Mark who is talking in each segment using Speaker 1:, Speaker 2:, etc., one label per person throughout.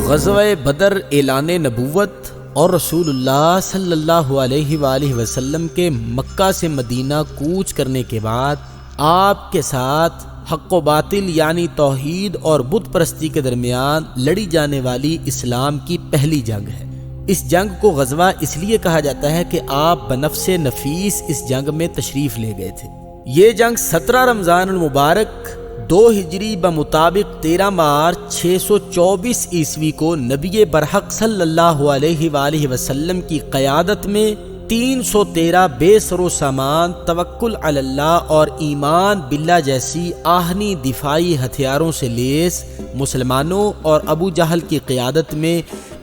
Speaker 1: غزوہ بدر اعلان نبوت اور رسول اللہ صلی اللہ علیہ وآلہ وسلم کے مکہ سے مدینہ کوچ کرنے کے بعد آپ کے ساتھ حق و باطل یعنی توحید اور بت پرستی کے درمیان لڑی جانے والی اسلام کی پہلی جنگ ہے۔ اس جنگ کو غزوہ اس لیے کہا جاتا ہے کہ آپ بنفس نفیس اس جنگ میں تشریف لے گئے تھے۔ یہ جنگ 17 رمضان المبارک 2 ہجری بمطابق 13 مارچ 624 عیسوی کو نبی برحق صلی اللہ علیہ وآلہ وسلم کی قیادت میں 313 بے سر و سامان توکل علی اللہ اور ایمان باللہ جیسی آہنی دفاعی ہتھیاروں سے لیس مسلمانوں اور ابو جہل کی قیادت میں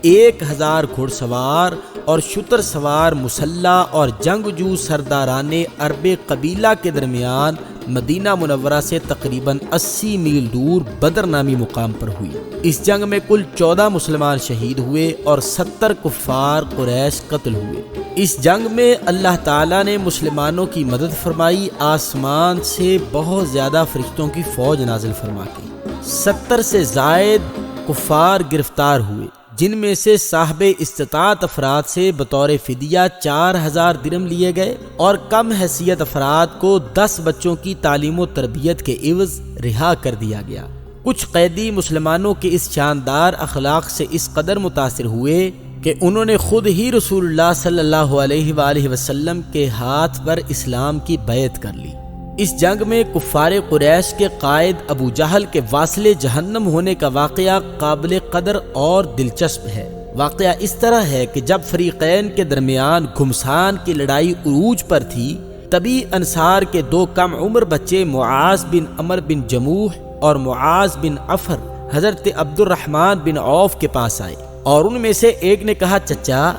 Speaker 1: 1000 گھڑ سوار اور شتر سوار مسلح اور جنگجو سرداران عرب قبیلہ کے درمیان مدینہ منورہ سے تقریباً 80 میل دور بدر نامی مقام پر ہوئی۔ اس جنگ میں کل 14 مسلمان شہید ہوئے اور 70 کفار قریش قتل ہوئے۔ اس جنگ میں اللہ تعالیٰ نے مسلمانوں کی مدد فرمائی، آسمان سے بہت زیادہ فرشتوں کی فوج نازل فرما کی۔ 70 سے زائد کفار گرفتار ہوئے، جن میں سے صاحب استطاعت افراد سے بطور فدیہ 4000 درہم لیے گئے اور کم حیثیت افراد کو 10 بچوں کی تعلیم و تربیت کے عوض رہا کر دیا گیا۔ کچھ قیدی مسلمانوں کے اس شاندار اخلاق سے اس قدر متاثر ہوئے کہ انہوں نے خود ہی رسول اللہ صلی اللہ علیہ وآلہ وسلم کے ہاتھ پر اسلام کی بیعت کر لی۔ اس جنگ میں کفار قریش کے قائد ابو جہل کے واصل جہنم ہونے کا واقعہ قابل قدر اور دلچسپ ہے۔ واقعہ اس طرح ہے کہ جب فریقین کے درمیان گھمسان کی لڑائی عروج پر تھی، تبھی انصار کے 2 کم عمر بچے معاذ بن عمر بن جموح اور معاذ بن عفر حضرت عبد الرحمن بن عوف کے پاس آئے اور ان میں سے ایک نے کہا، چچا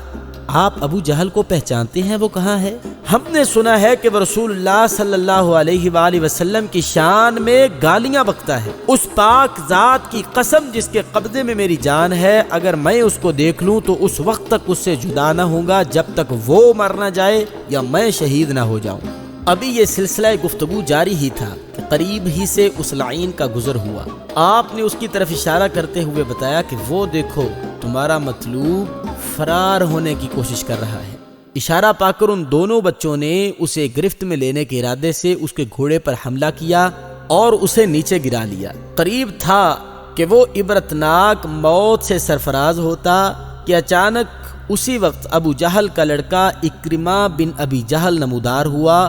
Speaker 1: آپ ابو جہل کو پہچانتے ہیں؟ وہ کہاں ہے؟ ہم نے سنا ہے کہ وہ رسول اللہ صلی اللہ علیہ وآلہ وسلم کی شان میں گالیاں بکتا ہے۔ اس پاک ذات کی قسم جس کے قبضے میں میری جان ہے، اگر میں اس کو دیکھ لوں تو اس وقت تک اس سے جدا نہ ہوں گا جب تک وہ مر نہ جائے یا میں شہید نہ ہو جاؤں۔ ابھی یہ سلسلہ گفتگو جاری ہی تھا کہ قریب ہی سے اس لعین کا گزر ہوا۔ آپ نے اس کی طرف اشارہ کرتے ہوئے بتایا کہ وہ دیکھو تمہارا مطلوب فرار ہونے کی کوشش کر رہا ہے۔ اشارہ پا کر ان دونوں بچوں نے اسے گرفت میں لینے کے ارادے سے اس کے گھوڑے پر حملہ کیا اور اسے نیچے گرا لیا۔ قریب تھا کہ وہ عبرتناک موت سے سرفراز ہوتا کہ اچانک اسی وقت ابو جہل کا لڑکا اکرمہ بن ابی جہل نمودار ہوا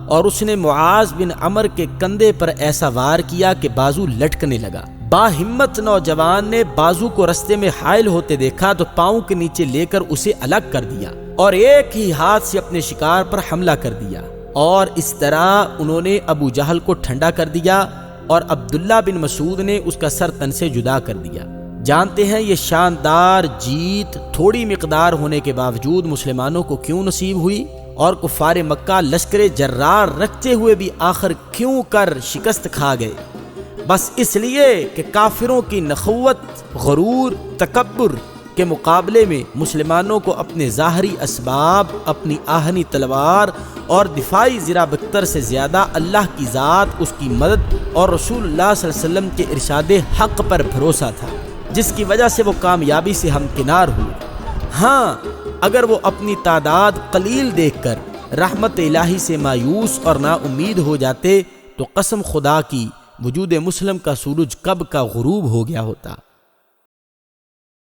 Speaker 1: اور اس نے معاذ بن عمر کے کندھے پر ایسا وار کیا کہ بازو لٹکنے لگا۔ باہمت نوجوان نے بازو کو رستے میں حائل ہوتے دیکھا تو پاؤں کے نیچے لے کر اسے الگ کر دیا اور ایک ہی ہاتھ سے اپنے شکار پر حملہ کر دیا، اور اس طرح انہوں نے ابو جہل کو ٹھنڈا کر دیا اور عبداللہ بن مسعود نے اس کا سر تن سے جدا کر دیا۔ جانتے ہیں یہ شاندار جیت تھوڑی مقدار ہونے کے باوجود مسلمانوں کو کیوں نصیب ہوئی، اور کفار مکہ لشکر جرار رکھتے ہوئے بھی آخر کیوں کر شکست کھا گئے؟ بس اس لیے کہ کافروں کی نخوت، غرور، تکبر کے مقابلے میں مسلمانوں کو اپنے ظاہری اسباب، اپنی آہنی تلوار اور دفاعی زرہ بکتر سے زیادہ اللہ کی ذات، اس کی مدد اور رسول اللہ صلی اللہ علیہ وسلم کے ارشاد حق پر بھروسہ تھا، جس کی وجہ سے وہ کامیابی سے ہمکنار ہوئے۔ ہاں، اگر وہ اپنی تعداد قلیل دیکھ کر رحمت الہی سے مایوس اور نا امید ہو جاتے تو قسم خدا کی وجود مسلم کا سورج کب کا غروب ہو گیا ہوتا۔